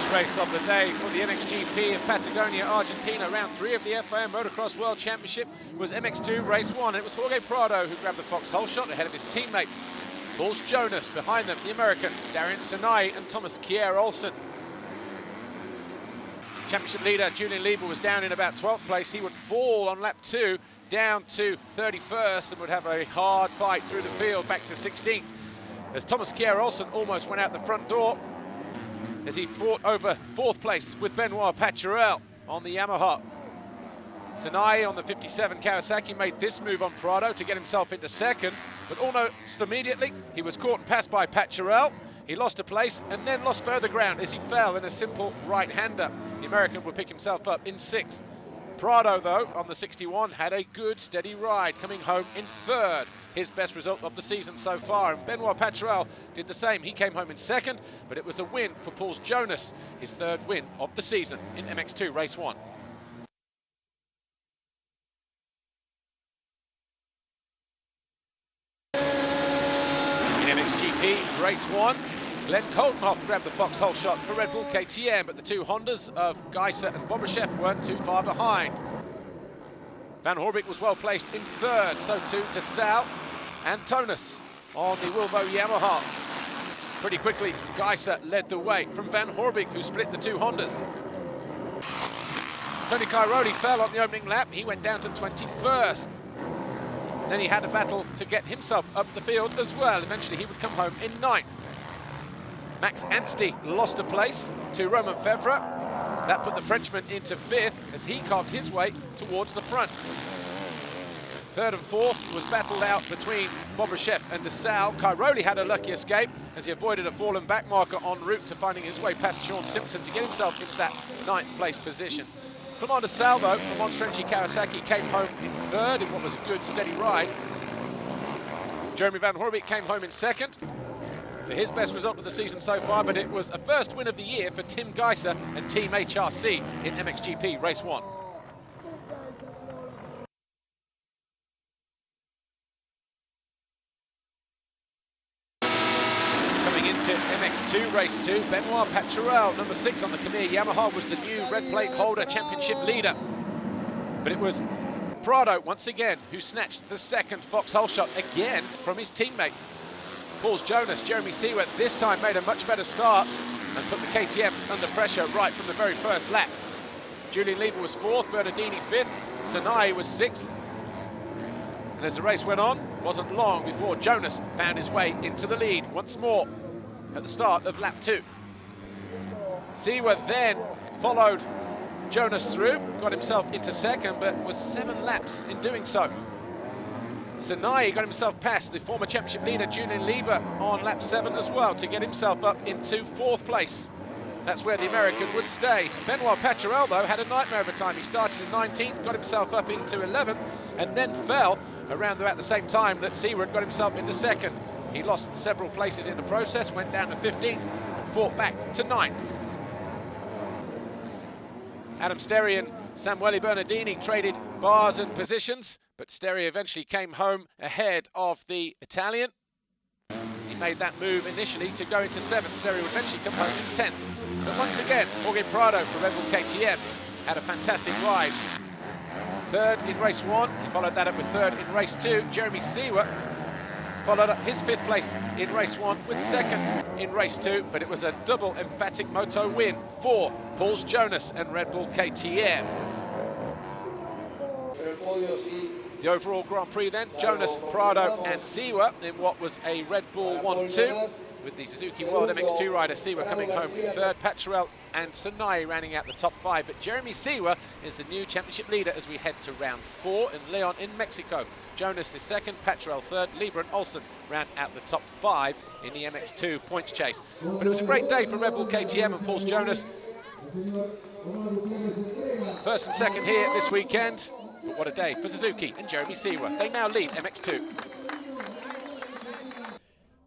First race of the day for the MXGP in Patagonia, Argentina. Round 3 of the FIM Motocross World Championship was MX2 race 1. It was Jorge Prado who grabbed the foxhole shot ahead of his teammate Paul Jonas. Behind them, the American Darian Sinai and Thomas Kier Olsen. Championship leader Julian Lieber was down in about 12th place. He would fall on lap 2 down to 31st and would have a hard fight through the field back to 16th. As Thomas Kier Olsen almost went out the front door as he fought over 4th place with Benoit Paturel on the Yamaha. Sinai on the 57 Kawasaki made this move on Prado to get himself into 2nd, but almost immediately he was caught and passed by Paturel. He lost a place and then lost further ground as he fell in a simple right-hander. The American would pick himself up in 6th. Prado, though, on the 61, had a good, steady ride, coming home in 3rd. His best result of the season so far. And Benoit Paturel did the same. He came home in 2nd, but it was a win for Paul Jonas, his 3rd win of the season in MX2 Race 1. In MXGP Race 1, Glenn Koltenhoff grabbed the foxhole shot for Red Bull KTM, but the two Hondas of Geiser and Bobryshev weren't too far behind. Van Horbik was well placed in 3rd, so too DeSalle and Tonus on the Wilvo Yamaha. Pretty quickly, Geiser led the way from Van Horbik, who split the two Hondas. Tony Cairoli fell on the opening lap. He went down to 21st. Then he had a battle to get himself up the field as well. Eventually he would come home in 9th. Max Anstey lost a place to Romain Fevre. That put the Frenchman into 5th as he carved his way towards the front. 3rd and 4th was battled out between Bobryshev and DeSalle. Cairoli had a lucky escape as he avoided a fallen back marker en route to finding his way past Sean Simpson to get himself into that 9th place position. Clement DeSalle, though, from Monstrenci Kawasaki, came home in 3rd in what was a good, steady ride. Jeremy Van Horbik came home in 2nd. For his best result of the season so far, but it was a first win of the year for Tim Geiser and Team HRC in MXGP Race 1. Coming into MX2 Race 2, Benoit Paturel, number 6 on the Khmer Yamaha, was the new red plate holder championship leader. But it was Prado, once again, who snatched the 2nd foxhole shot again from his teammate. Paul Jonas, Jeremy Seward, this time made a much better start and put the KTMs under pressure right from the very first lap. Julian Lieber was 4th, Bernardini 5th, Sinai was 6th. And as the race went on, wasn't long before Jonas found his way into the lead once more at the start of lap 2. Seward then followed Jonas through, got himself into 2nd, but was 7 laps in doing so. Sinai got himself past the former championship leader Julian Lieber on lap 7 as well to get himself up into 4th place. That's where the American would stay. Benoit Paturel, though, had a nightmare of a time. He started in 19th, got himself up into 11th, and then fell around about the same time that Seward got himself into 2nd. He lost several places in the process, went down to 15th, and fought back to 9th. Adam Sterry and Samuele Bernardini traded bars and positions, but Sterry eventually came home ahead of the Italian. He made that move initially to go into 7th. Sterry would eventually come home in 10th. But once again, Jorge Prado for Red Bull KTM had a fantastic ride. 3rd in race 1, he followed that up with 3rd in race 2. Jeremy Seward followed up his 5th place in race 1 with 2nd in race 2, but it was a double emphatic moto win for Paul Jonas and Red Bull KTM. The overall Grand Prix then, Jonas, Prado and Seward in what was a Red Bull 1-2, with the Suzuki World MX2 rider Seward coming home in 3rd, Paturel and Sinai rounding out the top 5. But Jeremy Seward is the new championship leader as we head to round 4 in Leon in Mexico. Jonas is 2nd, Paturel 3rd, Lieber and Olsen round out the top 5 in the MX2 points chase. But it was a great day for Red Bull KTM and Paul Jonas. 1st and 2nd here this weekend. But what a day for Suzuki and Jeremy Seward. They now lead MX2.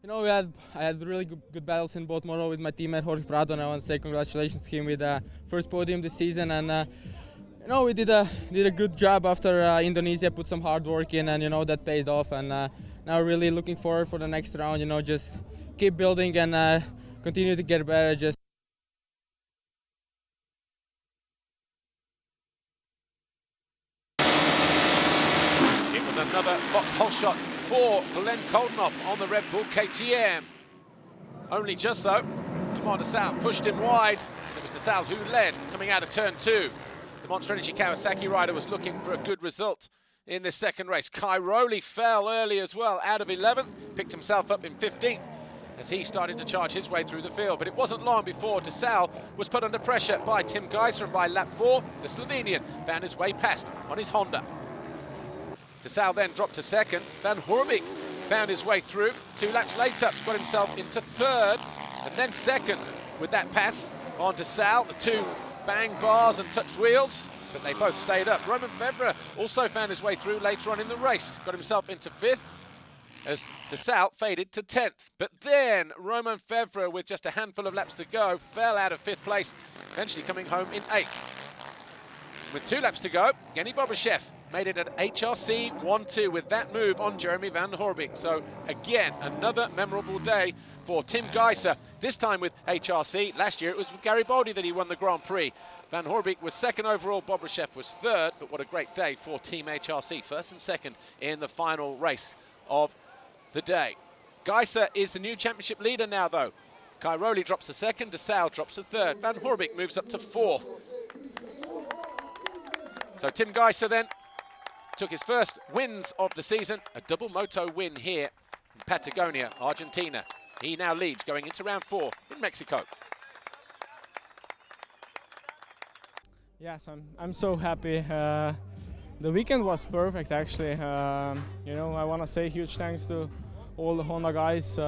You know, I had really good battles in both moto with my teammate Jorge Prado, and I want to say congratulations to him with the first podium this season. And you know, we did a good job after Indonesia, put some hard work in, and you know that paid off. And now really looking forward for the next round. You know, just keep building and continue to get better. Just another box hole shot for Glenn Koldenoff on the Red Bull KTM. Only just though, Demar DeSalle pushed him wide. It was DeSalle who led coming out of turn 2. The Monster Energy Kawasaki rider was looking for a good result in this second race. Kai Rowley fell early as well, out of 11th, picked himself up in 15th as he started to charge his way through the field. But it wasn't long before DeSalle was put under pressure by Tim Geiser, and by lap 4, the Slovenian found his way past on his Honda. DeSalle then dropped to second. Van Hoorbeek found his way through. 2 laps later, got himself into third, and then second with that pass on DeSalle. The 2 bang bars and touched wheels, but they both stayed up. Romain Febvre also found his way through later on in the race, got himself into 5th as DeSalle faded to 10th. But then Romain Febvre, with just a handful of laps to go, fell out of 5th place, eventually coming home in 8th. With 2 laps to go, Genny Bobashev made it an HRC 1-2 with that move on Jeremy Van Hoorbeek. So again, another memorable day for Tim Geiser, this time with HRC. Last year it was with Garibaldi that he won the Grand Prix. Van Hoorbeek was second overall, Bobashev was third, but what a great day for Team HRC, first and second in the final race of the day. Geiser is the new championship leader now though. Kai Rowley drops to second, DeSalle drops to third, Van Hoorbeek moves up to 4th. So Tim Geiser then took his first wins of the season, a double moto win here in Patagonia, Argentina. He now leads going into round 4 in Mexico. Yes, I'm so happy. The weekend was perfect actually. You know, I want to say huge thanks to all the Honda guys,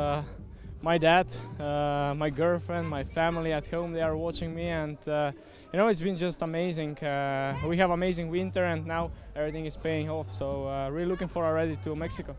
my dad, my girlfriend, my family at home. They are watching me, and you know, it's been just amazing. We have amazing winter, and now everything is paying off. So really looking forward already to Mexico.